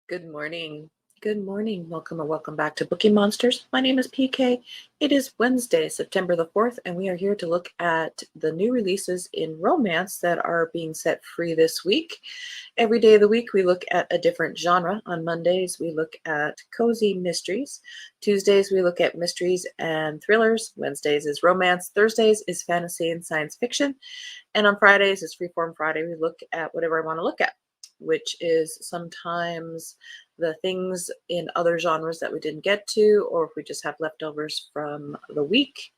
Good morning. Good morning. Welcome or welcome back to Bookeemonsters. My name is PK. It is Wednesday, September the 4th, and we are here to look at the new releases in romance that are being set free this week. Every day of the week, we look at a different genre. On Mondays, we look at cozy mysteries. Tuesdays, we look at mysteries and thrillers. Wednesdays is romance. Thursdays is fantasy and science fiction. And on Fridays is Freeform Friday. We look at whatever I want to look at, which is sometimes the things in other genres that we didn't get to, or if we just have leftovers from the week.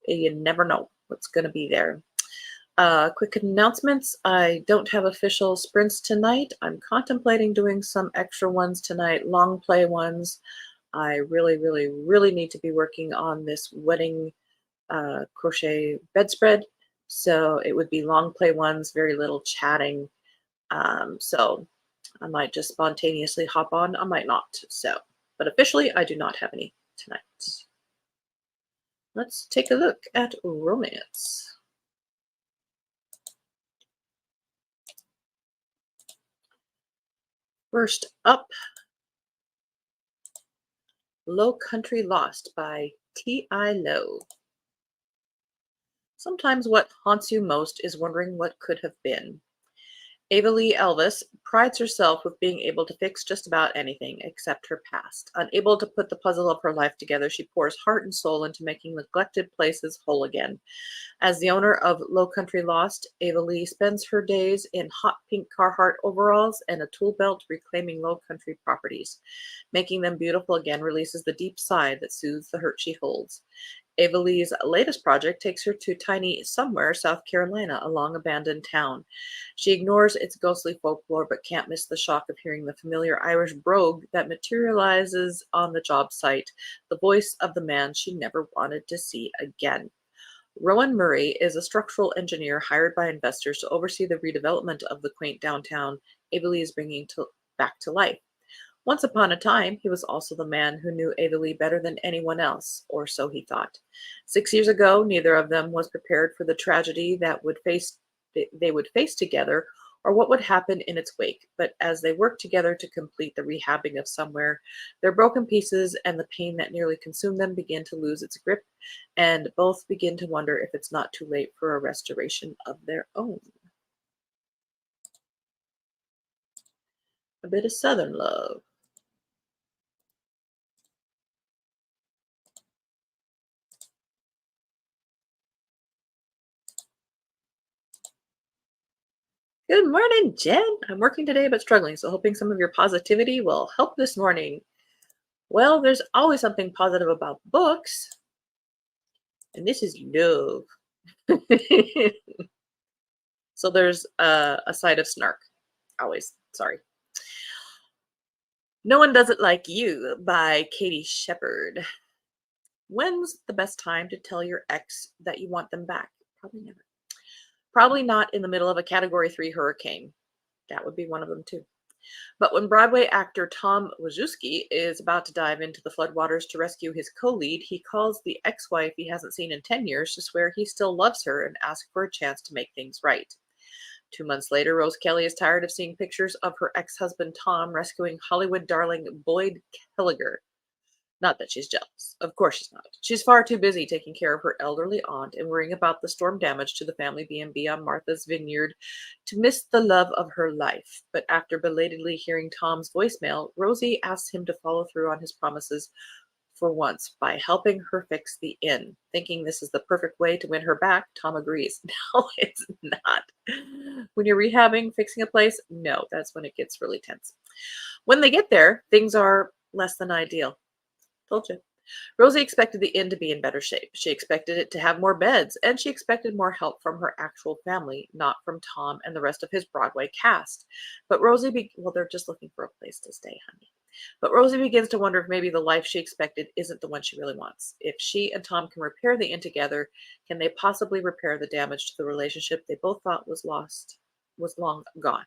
You never know what's going to be there. Quick announcements. I don't have official sprints tonight. I'm contemplating doing some extra ones tonight, long play ones. I really need to be working on this wedding crochet bedspread. So it would be long play ones, very little chatting. So I might just spontaneously hop on. I might not. So, but officially, I do not have any tonight. Let's take a look at romance. First up, Low Country Lost by T.I. Lowe. Sometimes what haunts you most is wondering what could have been. Ava Lee Elvis prides herself with being able to fix just about anything except her past. Unable to put the puzzle of her life together, she pours heart and soul into making neglected places whole again. As the owner of Low Country Lost, Ava Lee spends her days in hot pink Carhartt overalls and a tool belt reclaiming low country properties. Making them beautiful again releases the deep sigh that soothes the hurt she holds. Ava Lee's latest project takes her to tiny Somewhere, South Carolina, a long abandoned town. She ignores its ghostly folklore but can't miss the shock of hearing the familiar Irish brogue that materializes on the job site, the voice of the man she never wanted to see again. Rowan Murray is a structural engineer hired by investors to oversee the redevelopment of the quaint downtown Ava Lee is bringing back to life. Once upon a time, he was also the man who knew Ava Lee better than anyone else, or so he thought. 6 years ago, neither of them was prepared for the tragedy that they would face together, or what would happen in its wake. But as they worked together to complete the rehabbing of Somewhere, their broken pieces and the pain that nearly consumed them begin to lose its grip, and both begin to wonder if it's not too late for a restoration of their own. A bit of Southern love. Good morning, Jen. I'm working today but struggling, so hoping some of your positivity will help this morning. Well, there's always something positive about books, and this is love. So there's a side of snark. Always. Sorry. No One Does It Like You by Katie Shepherd. When's the best time to tell your ex that you want them back? Probably never. Probably not in the middle of a Category 3 hurricane. That would be one of them, too. But when Broadway actor Tom Wojcicki is about to dive into the floodwaters to rescue his co-lead, he calls the ex-wife he hasn't seen in 10 years to swear he still loves her and ask for a chance to make things right. 2 months later, Rose Kelly is tired of seeing pictures of her ex-husband Tom rescuing Hollywood darling Boyd Kelliger. Not that she's jealous. Of course she's not. She's far too busy taking care of her elderly aunt and worrying about the storm damage to the family B&B on Martha's Vineyard to miss the love of her life. But after belatedly hearing Tom's voicemail, Rosie asks him to follow through on his promises for once by helping her fix the inn. Thinking this is the perfect way to win her back, Tom agrees. No, it's not. When you're rehabbing, fixing a place, no, that's when it gets really tense. When they get there, things are less than ideal. Told you. Rosie expected the inn to be in better shape. She expected it to have more beds, and she expected more help from her actual family, not from Tom and the rest of his Broadway cast. But well, they're just looking for a place to stay, honey. But Rosie begins to wonder if maybe the life she expected isn't the one she really wants. If she and Tom can repair the inn together, can they possibly repair the damage to the relationship they both thought was long gone?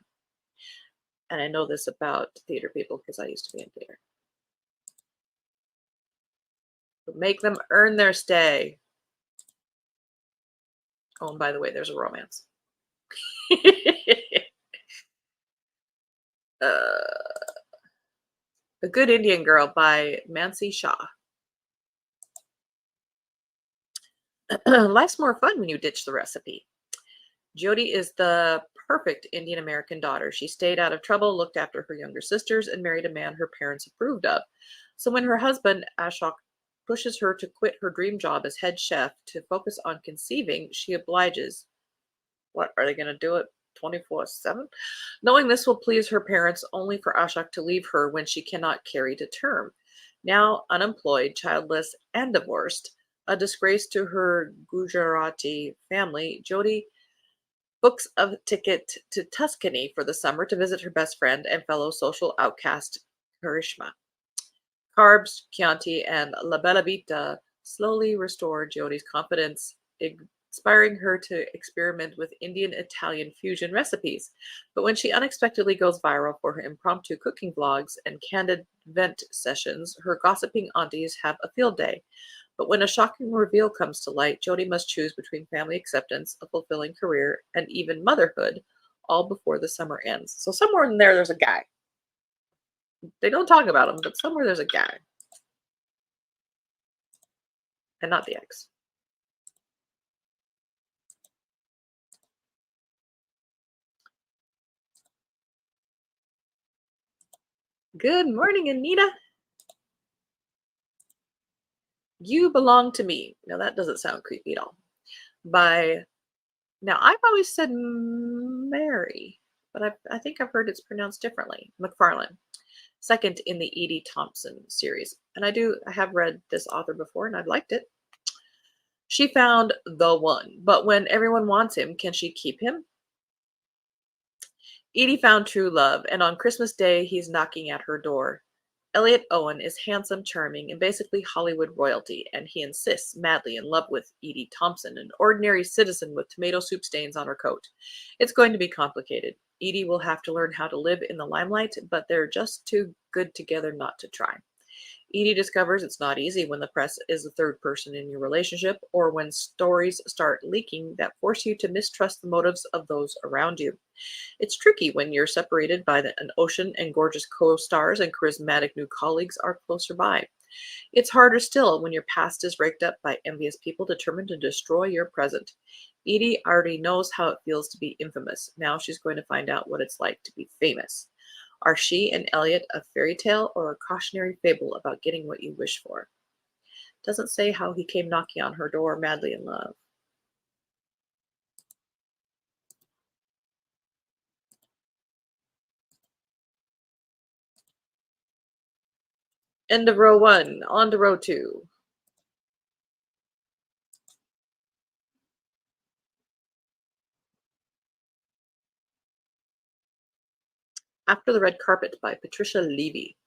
And I know this about theater people because I used to be in theater. Make them earn their stay. Oh, and by the way, there's a romance. uh, A Good Indian Girl by Mansi Shah. Life's more fun when you ditch the recipe. Jody is the perfect Indian American daughter. She stayed out of trouble, looked after her younger sisters, and married a man her parents approved of. So when her husband, Ashok, pushes her to quit her dream job as head chef to focus on conceiving, she obliges. What, are they going to do it 24/7? Knowing this will please her parents, only for Ashok to leave her when she cannot carry to term. Now unemployed, childless, and divorced, a disgrace to her Gujarati family, Jody books a ticket to Tuscany for the summer to visit her best friend and fellow social outcast, Karishma. Carbs, Chianti, and La Bella Vita slowly restore Jodie's confidence, inspiring her to experiment with Indian-Italian fusion recipes. But when she unexpectedly goes viral for her impromptu cooking vlogs and candid vent sessions, her gossiping aunties have a field day. But when a shocking reveal comes to light, Jodie must choose between family acceptance, a fulfilling career, and even motherhood, all before the summer ends. So somewhere in there, there's a guy. They don't talk about him, but somewhere there's a guy. And not the ex. Good morning, Anita. You Belong to Me. Now, that doesn't sound creepy at all. Now, I've always said Mary, but I think I've heard it's pronounced differently. McFarlane. Second in the Edie Thompson series. And I have read this author before and I've liked it. She found the one, but when everyone wants him, can she keep him? Edie found true love, and on Christmas Day, he's knocking at her door. Elliot Owen is handsome, charming, and basically Hollywood royalty, and he insists madly in love with Edie Thompson, an ordinary citizen with tomato soup stains on her coat. It's going to be complicated. Edie will have to learn how to live in the limelight, but they're just too good together not to try. Edie discovers it's not easy when the press is the third person in your relationship, or when stories start leaking that force you to mistrust the motives of those around you. It's tricky when you're separated by an ocean and gorgeous co-stars and charismatic new colleagues are closer by. It's harder still when your past is raked up by envious people determined to destroy your present. Edie already knows how it feels to be infamous. Now she's going to find out what it's like to be famous. Are she and Elliot a fairy tale or a cautionary fable about getting what you wish for? Doesn't say how he came knocking on her door madly in love. End of row one, on to row two. After the Red Carpet by Patricia Levy.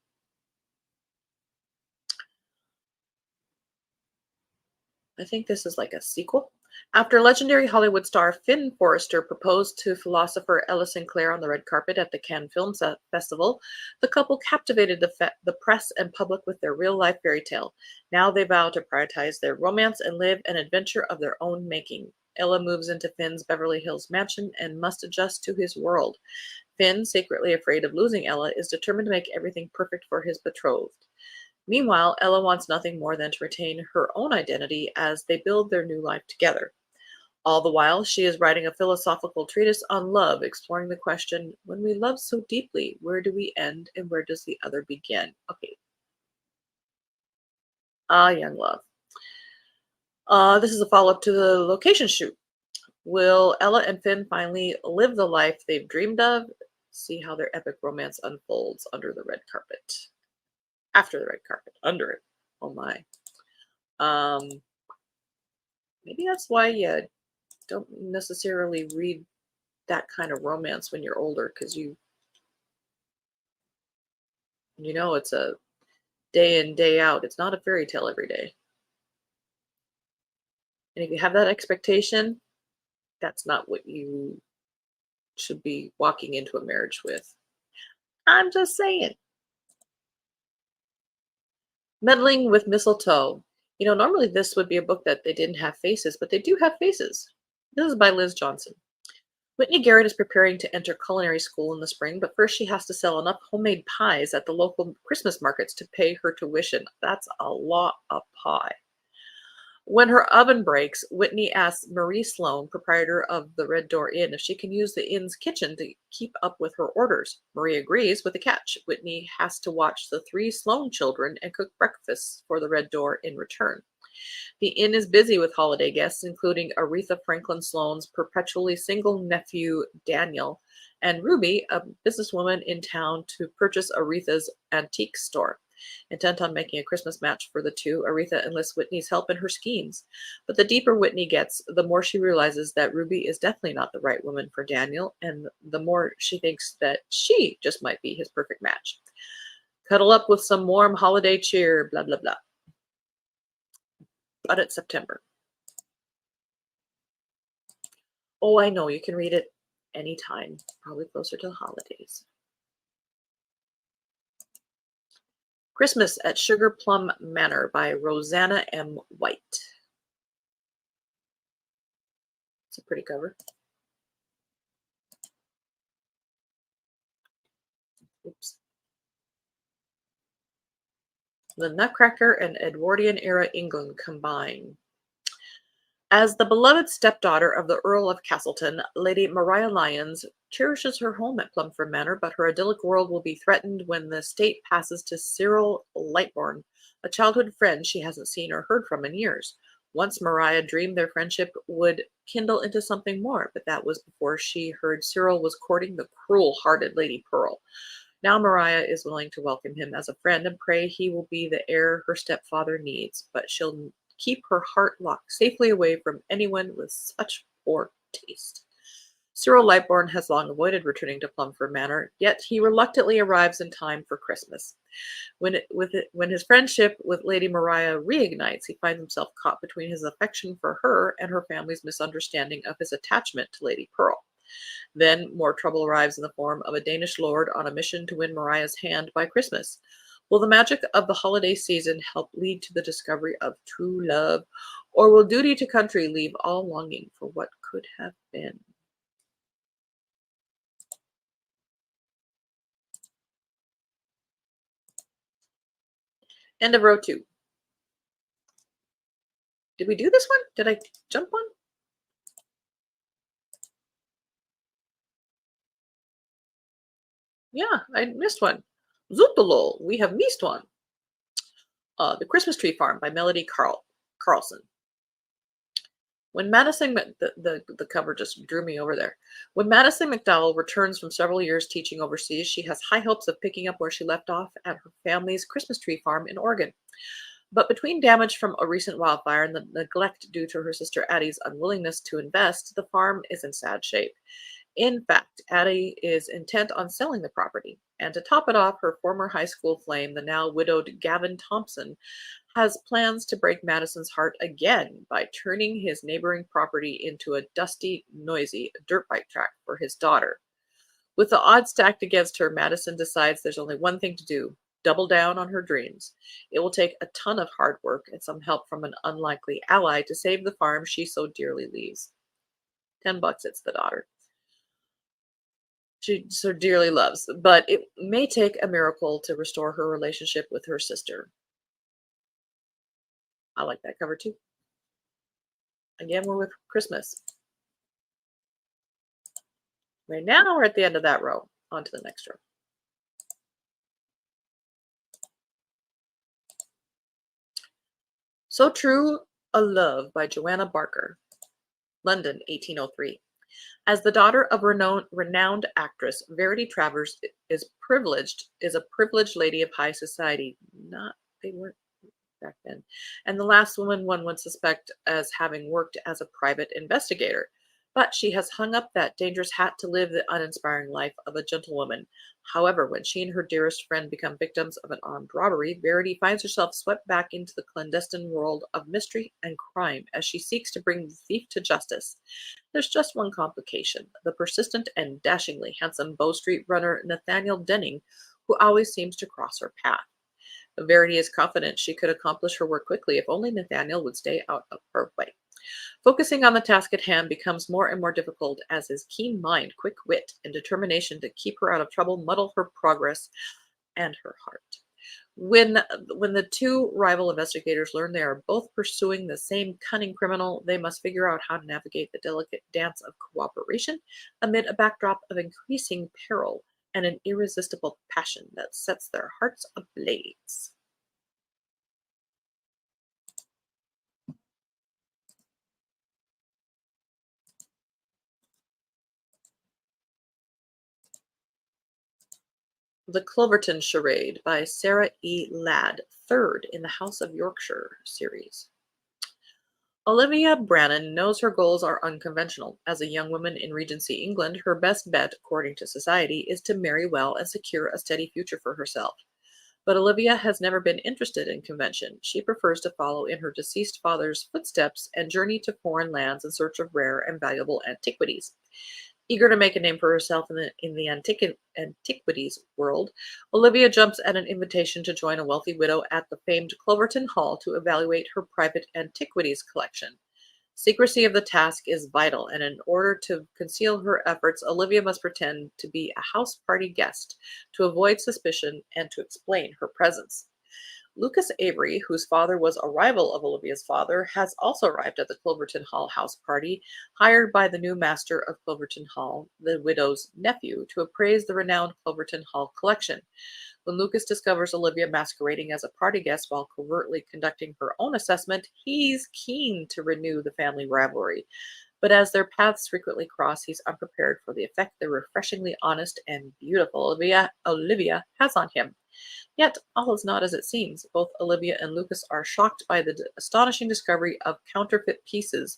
I think this is like a sequel. After legendary Hollywood star Finn Forrester proposed to philosopher Ella Sinclair on the red carpet at the Cannes Film Festival, the couple captivated the press and public with their real-life fairy tale. Now they vow to prioritize their romance and live an adventure of their own making. Ella moves into Finn's Beverly Hills mansion and must adjust to his world. Finn, secretly afraid of losing Ella, is determined to make everything perfect for his betrothed. Meanwhile, Ella wants nothing more than to retain her own identity as they build their new life together. All the while, she is writing a philosophical treatise on love, exploring the question, when we love so deeply, where do we end and where does the other begin? Okay. Young love. This is a follow-up to the location shoot. Will Ella and Finn finally live the life they've dreamed of? See how their epic romance unfolds under the red carpet. After the red carpet, under it. Oh my. Maybe that's why you don't necessarily read that kind of romance when you're older, because you know it's a day in, day out. It's not a fairy tale every day. And if you have that expectation, that's not what you should be walking into a marriage with. I'm just saying. Meddling with Mistletoe. You know, normally this would be a book that they didn't have faces, but they do have faces. This is by Liz Johnson. Whitney Garrett is preparing to enter culinary school in the spring, but first she has to sell enough homemade pies at the local Christmas markets to pay her tuition. That's a lot of pie. When her oven breaks, Whitney asks Marie Sloan, proprietor of the Red Door Inn, if she can use the inn's kitchen to keep up with her orders. Marie agrees with a catch. Whitney has to watch the three Sloan children and cook breakfasts for the Red Door in return. The inn is busy with holiday guests, including Aretha Franklin Sloan's perpetually single nephew, Daniel, and Ruby, a businesswoman in town to purchase Aretha's antique store. Intent on making a Christmas match for the two, Aretha enlists Whitney's help in her schemes. But the deeper Whitney gets, the more she realizes that Ruby is definitely not the right woman for Daniel, and the more she thinks that she just might be his perfect match. Cuddle up with some warm holiday cheer, blah, blah, blah. But it's September. Oh, I know, you can read it anytime, probably closer to the holidays. Christmas at Sugar Plum Manor by Rosanna M. White. It's a pretty cover. Oops. The Nutcracker and Edwardian era England combine. As the beloved stepdaughter of the Earl of Castleton, Lady Maria Lyons cherishes her home at Plumford Manor, but her idyllic world will be threatened when the estate passes to Cyril Lightbourne, a childhood friend she hasn't seen or heard from in years. Once Maria dreamed their friendship would kindle into something more, but that was before she heard Cyril was courting the cruel-hearted Lady Pearl. Now Maria is willing to welcome him as a friend and pray he will be the heir her stepfather needs, but she'll keep her heart locked safely away from anyone with such poor taste. Cyril Lightbourne has long avoided returning to Plumford Manor, yet he reluctantly arrives in time for Christmas. When his friendship with Lady Maria reignites, he finds himself caught between his affection for her and her family's misunderstanding of his attachment to Lady Pearl. Then more trouble arrives in the form of a Danish lord on a mission to win Maria's hand by Christmas. Will the magic of the holiday season help lead to the discovery of true love, or will duty to country leave all longing for what could have been? End of row 2. Did we do this one? Did I jump one? Yeah, I missed one. Zootolol, we have missed one. The Christmas Tree Farm by Melody Carlson. When Madison, the cover just drew me over there. When Madison McDowell returns from several years teaching overseas, she has high hopes of picking up where she left off at her family's Christmas tree farm in Oregon. But between damage from a recent wildfire and the neglect due to her sister Addie's unwillingness to invest, the farm is in sad shape. In fact, Addie is intent on selling the property. And to top it off, her former high school flame, the now widowed Gavin Thompson, has plans to break Madison's heart again by turning his neighboring property into a dusty, noisy dirt bike track for his daughter. With the odds stacked against her, Madison decides there's only one thing to do: double down on her dreams. It will take a ton of hard work and some help from an unlikely ally to save the farm she so dearly leaves. $10, it's the daughter she so dearly loves, but it may take a miracle to restore her relationship with her sister. I like that cover too. Again, we're with Christmas. Right now, we're at the end of that row. On to the next row. So True a Love by Joanna Barker. London, 1803. As the daughter of renowned actress, Verity Travers is a privileged lady of high society. They weren't back then. And the last woman one would suspect as having worked as a private investigator. But she has hung up that dangerous hat to live the uninspiring life of a gentlewoman. However, when she and her dearest friend become victims of an armed robbery, Verity finds herself swept back into the clandestine world of mystery and crime as she seeks to bring the thief to justice. There's just one complication: the persistent and dashingly handsome Bow Street runner Nathaniel Denning, who always seems to cross her path. Verity is confident she could accomplish her work quickly if only Nathaniel would stay out of her way. Focusing on the task at hand becomes more and more difficult as his keen mind, quick wit, and determination to keep her out of trouble muddle her progress and her heart. When the two rival investigators learn they are both pursuing the same cunning criminal, they must figure out how to navigate the delicate dance of cooperation amid a backdrop of increasing peril and an irresistible passion that sets their hearts ablaze. The Cloverton Charade by Sarah E. Ladd, third in the House of Yorkshire series. Olivia Brannan knows her goals are unconventional. As a young woman in Regency England, her best bet, according to society, is to marry well and secure a steady future for herself. But Olivia has never been interested in convention. She prefers to follow in her deceased father's footsteps and journey to foreign lands in search of rare and valuable antiquities. Eager to make a name for herself in the antiquities world, Olivia jumps at an invitation to join a wealthy widow at the famed Cloverton Hall to evaluate her private antiquities collection. Secrecy of the task is vital, and in order to conceal her efforts, Olivia must pretend to be a house party guest to avoid suspicion and to explain her presence. Lucas Avery, whose father was a rival of Olivia's father, has also arrived at the Cloverton Hall house party, hired by the new master of Cloverton Hall, the widow's nephew, to appraise the renowned Cloverton Hall collection. When Lucas discovers Olivia masquerading as a party guest while covertly conducting her own assessment, he's keen to renew the family rivalry. But as their paths frequently cross, he's unprepared for the effect the refreshingly honest and beautiful Olivia has on him. Yet, all is not as it seems. Both Olivia and Lucas are shocked by the astonishing discovery of counterfeit pieces,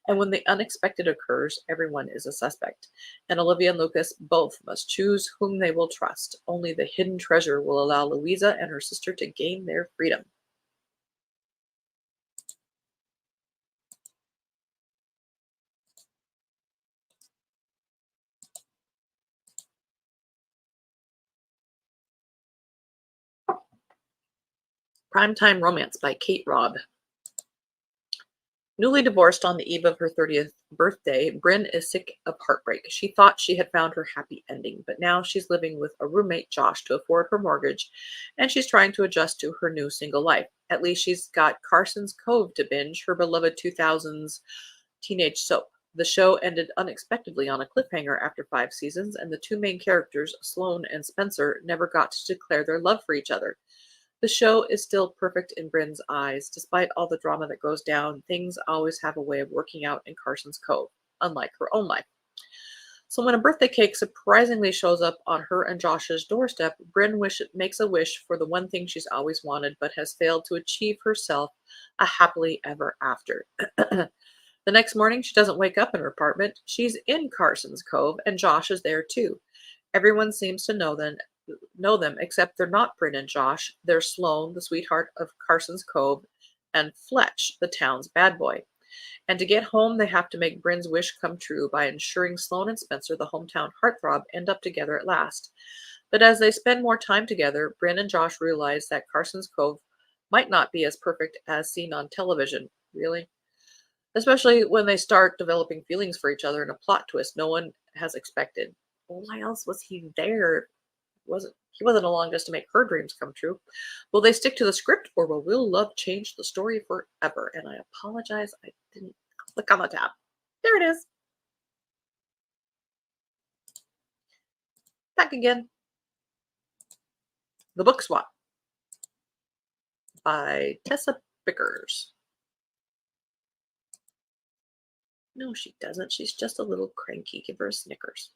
and when the unexpected occurs, everyone is a suspect. And Olivia and Lucas both must choose whom they will trust. Only the hidden treasure will allow Louisa and her sister to gain their freedom. Primetime Romance by Kate Robb. Newly divorced on the eve of her 30th birthday, Bryn is sick of heartbreak. She thought she had found her happy ending, but now she's living with a roommate, Josh, to afford her mortgage, and she's trying to adjust to her new single life. At least she's got Carson's Cove to binge, her beloved 2000s teenage soap. The show ended unexpectedly on a cliffhanger after 5 seasons, and the two main characters, Sloane and Spencer, never got to declare their love for each other. The show is still perfect in Bryn's eyes. Despite all the drama that goes down, things always have a way of working out in Carson's Cove, unlike her own life. So when a birthday cake surprisingly shows up on her and Josh's doorstep, Bryn makes a wish for the one thing she's always wanted but has failed to achieve herself, a happily ever after. The next morning, she doesn't wake up in her apartment. She's in Carson's Cove, and Josh is there too. Everyone seems to know them, except they're not Bryn and Josh. They're Sloane, the sweetheart of Carson's Cove, and Fletch, the town's bad boy. And to get home, they have to make Bryn's wish come true by ensuring Sloane and Spencer, the hometown heartthrob, end up together at last. But as they spend more time together, Bryn and Josh realize that Carson's Cove might not be as perfect as seen on television. Really? Especially when they start developing feelings for each other in a plot twist no one has expected. Well, why else was he there? He wasn't along just to make her dreams come true. Will they stick to the script, or will real love change the story forever? And I apologize, I didn't click on the tab. There it is. Back again. The Book Swap by Tessa Bickers. No, she doesn't. She's just a little cranky. Give her a Snickers.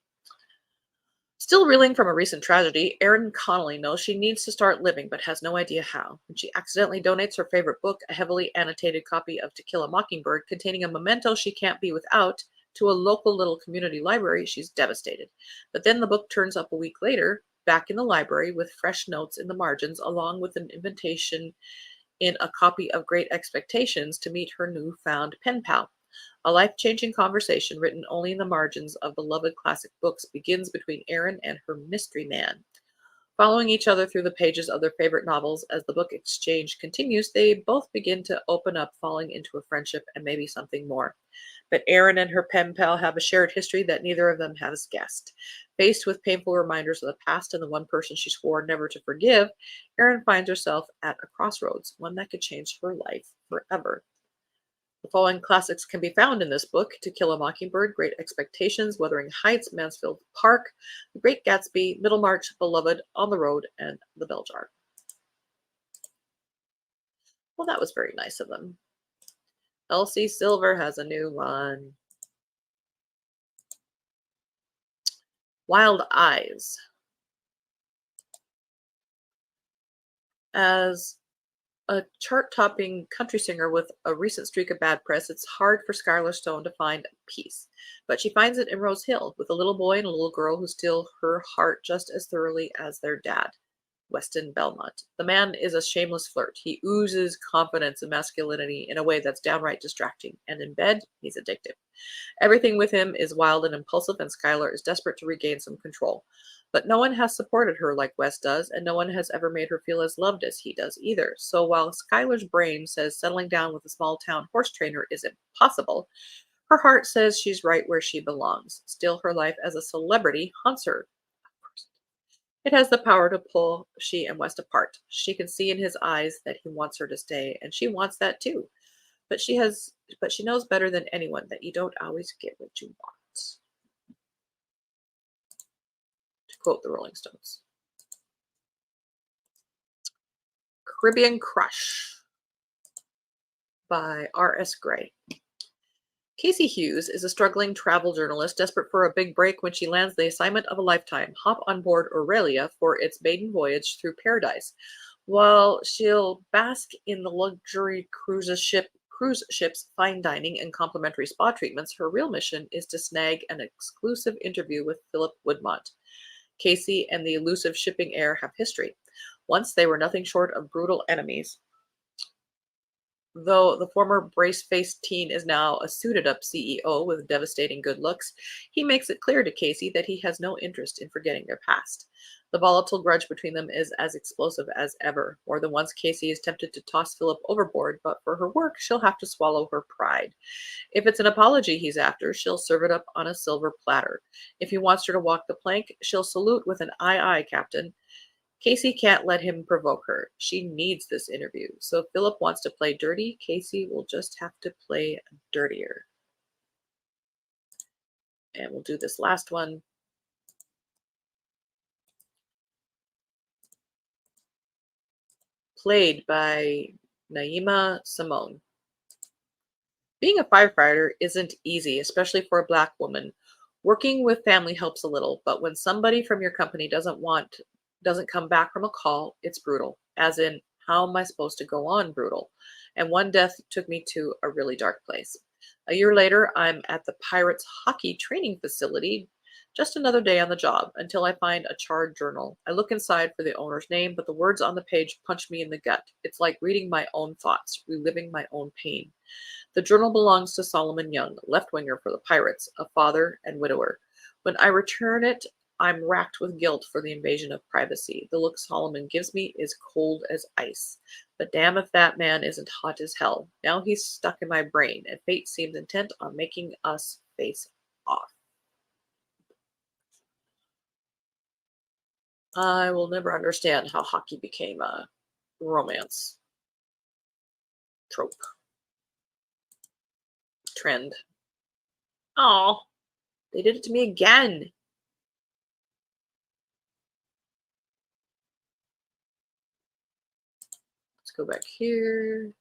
Still reeling from a recent tragedy, Erin Connolly knows she needs to start living but has no idea how. When she accidentally donates her favorite book, a heavily annotated copy of To Kill a Mockingbird containing a memento she can't be without, to a local little community library, she's devastated. But then the book turns up a week later, back in the library with fresh notes in the margins, along with an invitation in a copy of Great Expectations to meet her newfound pen pal. A life-changing conversation written only in the margins of beloved classic books begins between Erin and her mystery man. Following each other through the pages of their favorite novels as the book exchange continues, they both begin to open up, falling into a friendship and maybe something more. But Erin and her pen pal have a shared history that neither of them has guessed. Faced with painful reminders of the past and the one person she swore never to forgive, Erin finds herself at a crossroads, one that could change her life forever. The following classics can be found in this book: To Kill a Mockingbird, Great Expectations, Wuthering Heights, Mansfield Park, The Great Gatsby, Middlemarch, Beloved, On the Road, and The Bell Jar. Well, that was very nice of them. Elsie Silver has a new one. Wild Eyes. As a chart-topping country singer with a recent streak of bad press, it's hard for Skylar Stone to find peace. But she finds it in Rose Hill, with a little boy and a little girl who steal her heart just as thoroughly as their dad, Weston Belmont. The man is a shameless flirt. He oozes confidence and masculinity in a way that's downright distracting, and in bed, he's addictive. Everything with him is wild and impulsive, and Skylar is desperate to regain some control. But no one has supported her like Wes does, and no one has ever made her feel as loved as he does either. So while Skylar's brain says settling down with a small town horse trainer is impossible, her heart says she's right where she belongs. Still, her life as a celebrity haunts her. It has the power to pull she and West apart. She can see in his eyes that he wants her to stay, and she wants that too. But she knows better than anyone that you don't always get what you want. To quote the Rolling Stones. Caribbean Crush by R.S. Gray. Casey Hughes is a struggling travel journalist desperate for a big break when she lands the assignment of a lifetime: hop on board Aurelia for its maiden voyage through paradise. While she'll bask in the luxury cruise ship's fine dining and complimentary spa treatments, her real mission is to snag an exclusive interview with Philip Woodmont. Casey and the elusive shipping heir have history. Once they were nothing short of brutal enemies. Though the former brace-faced teen is now a suited-up CEO with devastating good looks, he makes it clear to Casey that he has no interest in forgetting their past. The volatile grudge between them is as explosive as ever. More than once, Casey is tempted to toss Philip overboard, but for her work, she'll have to swallow her pride. If it's an apology he's after, she'll serve it up on a silver platter. If he wants her to walk the plank, she'll salute with an "Aye, aye, Captain." Casey can't let him provoke her. She needs this interview. So if Philip wants to play dirty, Casey will just have to play dirtier. And we'll do this last one. Played by Naima Simone. Being a firefighter isn't easy, especially for a Black woman. Working with family helps a little, but when somebody from your company doesn't come back from a call, it's brutal. As in, how am I supposed to go on brutal? And one death took me to a really dark place. A year later, I'm at the Pirates hockey training facility. Just another day on the job until I find a charred journal. I look inside for the owner's name, but the words on the page punch me in the gut. It's like reading my own thoughts, reliving my own pain. The journal belongs to Solomon Young, left-winger for the Pirates, a father and widower. When I return it, I'm racked with guilt for the invasion of privacy. The look Solomon gives me is cold as ice. But damn if that man isn't hot as hell. Now he's stuck in my brain, and fate seems intent on making us face off. I will never understand how hockey became a romance trope. Trend. Oh, they did it to me again. Let's go back here.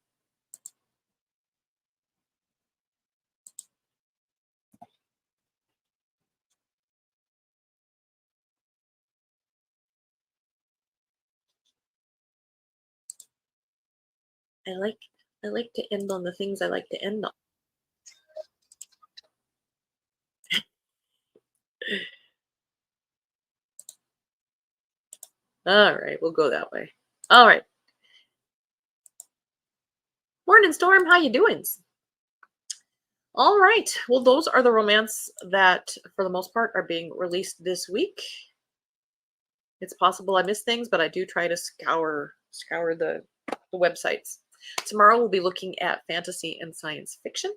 I like to end on the things I like to end on. All right, we'll go that way. All right. Morning, Storm. How you doing? All right. Well, those are the romance that, for the most part, are being released this week. It's possible I miss things, but I do try to scour the websites. Tomorrow we'll be looking at fantasy and science fiction.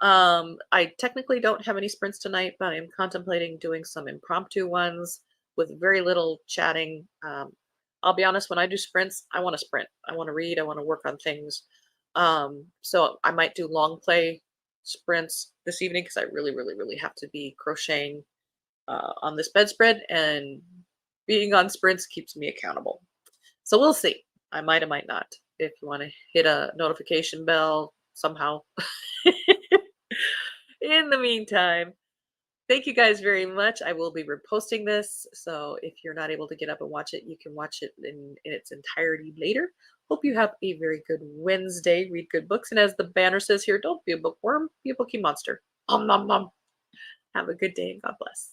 I technically don't have any sprints tonight, but I'm contemplating doing some impromptu ones with very little chatting. I'll be honest, when I do sprints, I want to sprint. I want to read, I want to work on things. So I might do long play sprints this evening because I really, really, really have to be crocheting on this bedspread, and being on sprints keeps me accountable. So we'll see. I might not. If you want to hit a notification bell somehow. In the meantime, thank you guys very much. I will be reposting this. So if you're not able to get up and watch it, you can watch it in its entirety later. Hope you have a very good Wednesday. Read good books. And as the banner says here, don't be a bookworm, be a bookie monster. Nom nom nom. Have a good day and God bless.